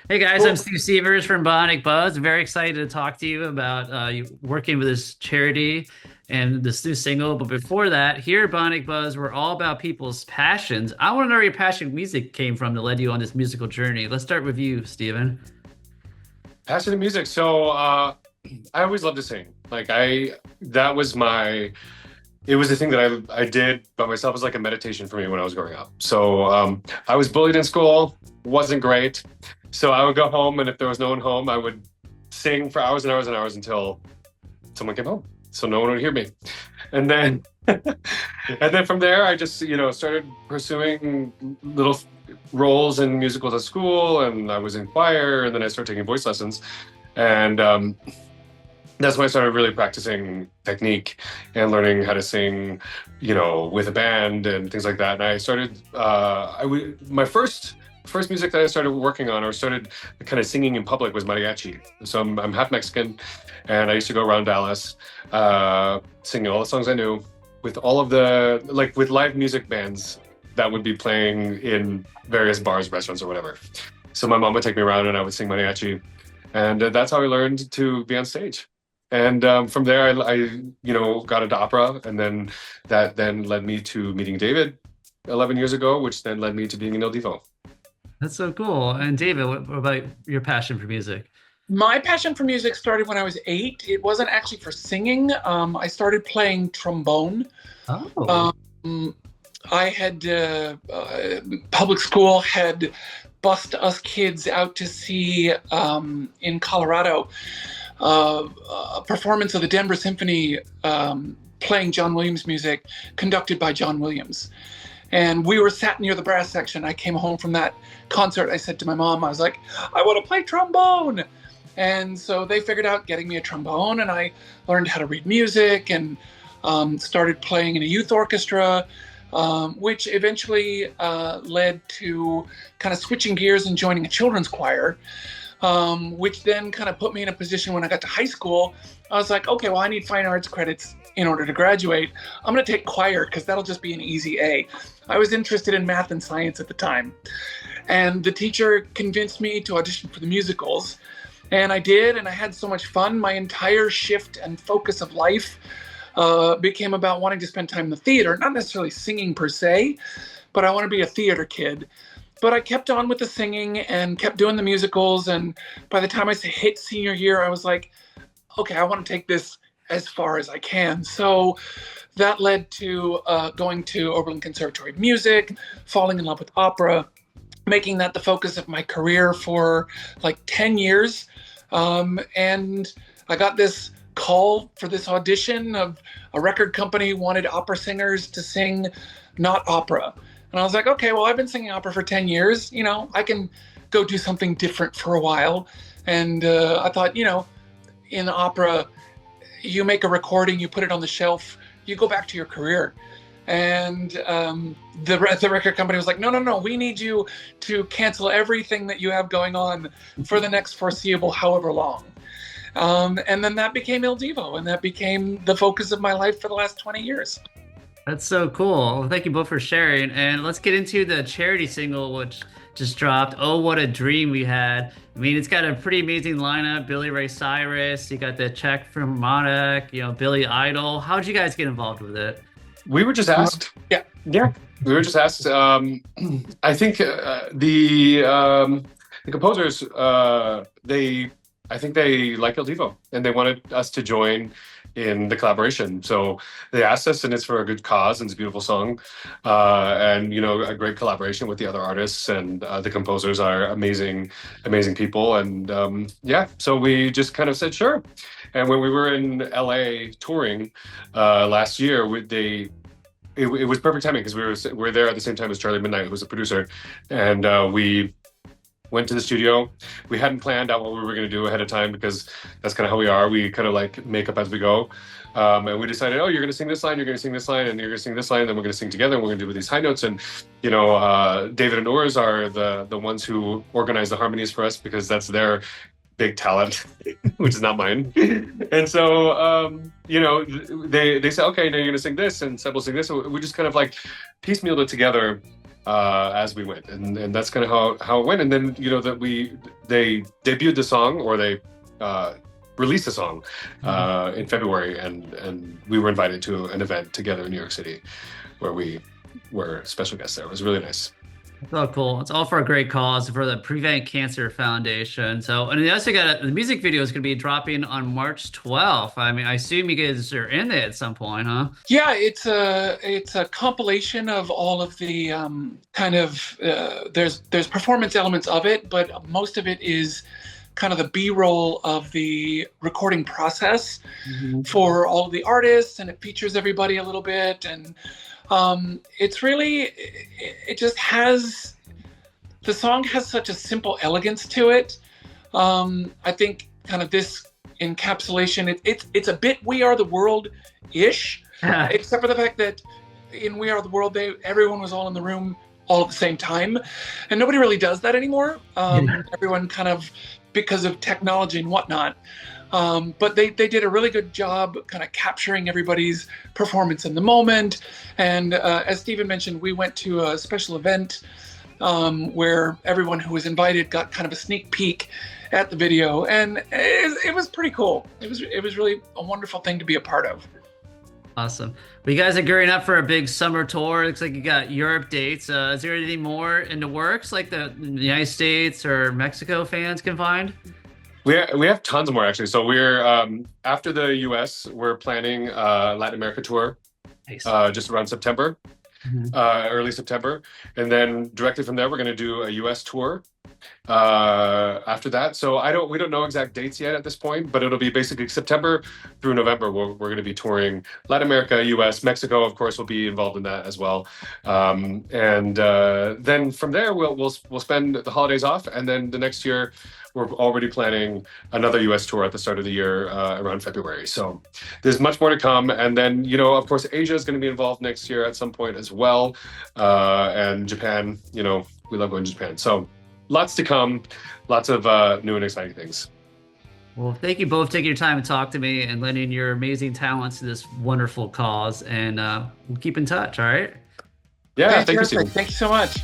Hey guys, I'm Cool. Steve Severs from Bionic Buzz. Very excited to talk to you about you working with this charity and this new single. But before that, here at Bionic Buzz, we're all about people's passions. I want to know where your passion music came from that led you on this musical journey. Let's start with you, Steven. Passionate music. I always loved to sing. That was it was the thing that I did by myself. It was like a meditation for me when I was growing up. I was bullied in school, wasn't great. So I would go home, and if there was no one home, I would sing for hours and hours and hours until someone came home. So no one would hear me. And then, and then from there, I just, started pursuing little roles in musicals at school, and I was in choir, and then I started taking voice lessons. And that's when I started really practicing technique and learning how to sing, with a band and things like that. And I started, my first music that I started working on or started kind of singing in public was mariachi. So I'm half Mexican, and I used to go around Dallas, singing all the songs I knew with all of with live music bands that would be playing in various bars, restaurants, or whatever. So my mom would take me around, and I would sing mariachi, and that's how I learned to be on stage. And from there, got into opera, and then that then led me to meeting David 11 years ago, which then led me to being in Il Divo. That's so cool. And David, what about your passion for music? My passion for music started when I was 8. It wasn't actually for singing. I started playing trombone. Oh, Um, I had public school had bussed us kids out to see in Colorado a performance of the Denver Symphony playing John Williams music, conducted by John Williams. And we were sat near the brass section. I came home from that concert. I said to my mom, I was like, I want to play trombone. And so they figured out getting me a trombone, and I learned how to read music and started playing in a youth orchestra, which eventually led to kind of switching gears and joining a children's choir, which then kind of put me in a position when I got to high school. I was like, okay, well, I need fine arts credits in order to graduate. I'm going to take choir because that'll just be an easy A. I was interested in math and science at the time. And the teacher convinced me to audition for the musicals. And I did, and I had so much fun. My entire shift and focus of life became about wanting to spend time in the theater, not necessarily singing per se, but I want to be a theater kid. But I kept on with the singing and kept doing the musicals. And by the time I hit senior year, I was like, okay, I want to take this as far as I can. So that led to going to Oberlin Conservatory of Music, falling in love with opera, making that the focus of my career for like 10 years. And I got this call for this audition of a record company wanted opera singers to sing not opera. And I was like, okay, well, I've been singing opera for 10 years. I can go do something different for a while. And I thought, in opera, you make a recording, you put it on the shelf, you go back to your career. And the record company was like, no, no, no, we need you to cancel everything that you have going on for the next foreseeable however long. And then that became Il Divo, and that became the focus of my life for the last 20 years. that's so cool. Well, thank you both for sharing. And let's get into the charity single, which just dropped. Oh, what a dream we had. I mean, it's got a pretty amazing lineup. Billy Ray Cyrus, you got the Czech from Monarch, Billy Idol. How'd you guys get involved with it? We were just asked. Yeah. Yeah, we were just asked. I think the composers I think they like El Divo, and they wanted us to join in the collaboration. So they asked us, and it's for a good cause, and it's a beautiful song, and a great collaboration with the other artists, and the composers are amazing, amazing people, and yeah. So we just kind of said sure. And when we were in LA touring last year, it was perfect timing because we were there at the same time as Charlie Midnight, who was a producer, and we went to the studio. We hadn't planned out what we were going to do ahead of time because that's kind of how we are. We kind of like make up as we go. And we decided, oh, you're going to sing this line, you're going to sing this line, and you're going to sing this line, and then we're going to sing together, and we're going to do these high notes. And, David and Urs are the ones who organize the harmonies for us because that's their big talent, which is not mine. And so, they said, okay, now you're going to sing this, and Seb will sing this. So we just kind of like piecemealed it together as we went, and that's kind of how it went. And then that they debuted the song, or they released the song in February, and we were invited to an event together in New York City, where we were special guests there. It was really nice. Oh, cool. It's all for a great cause, for the Prevent Cancer Foundation. So, and you also got the music video is going to be dropping on March 12th. I mean, I assume you guys are in it at some point, huh? Yeah, it's a compilation of all of the there's performance elements of it, but most of it is kind of the B-roll of the recording process for all of the artists, and it features everybody a little bit. And it's really, it just has, the song has such a simple elegance to it. I think kind of this encapsulation, it's a bit We Are the World-ish, except for the fact that in We Are the World, everyone was all in the room all at the same time, and nobody really does that anymore. Everyone kind of, because of technology and whatnot. But they did a really good job kind of capturing everybody's performance in the moment. And as Steven mentioned, we went to a special event where everyone who was invited got kind of a sneak peek at the video, and it was pretty cool. It was really a wonderful thing to be a part of. Awesome. Well, you guys are gearing up for a big summer tour. Looks like you got Europe dates. Is there anything more in the works, like the United States or Mexico fans can find? We have tons more, actually. So we're after the US, we're planning Latin America tour. Nice. Just around September, early September, and then directly from there we're going to do a US tour after that. So we don't know exact dates yet at this point, but it'll be basically September through November. We're going to be touring Latin America, US, Mexico, of course, will be involved in that as well. And then from there we'll spend the holidays off, and then the next year we're already planning another US tour at the start of the year around February. So there's much more to come. And then, of course, Asia is going to be involved next year at some point as well. And Japan, we love going to Japan. So lots to come, lots of new and exciting things. Well, thank you both for taking your time to talk to me and lending your amazing talents to this wonderful cause. And we'll keep in touch, all right? Yeah, thank you, Stephen. Thank you so much.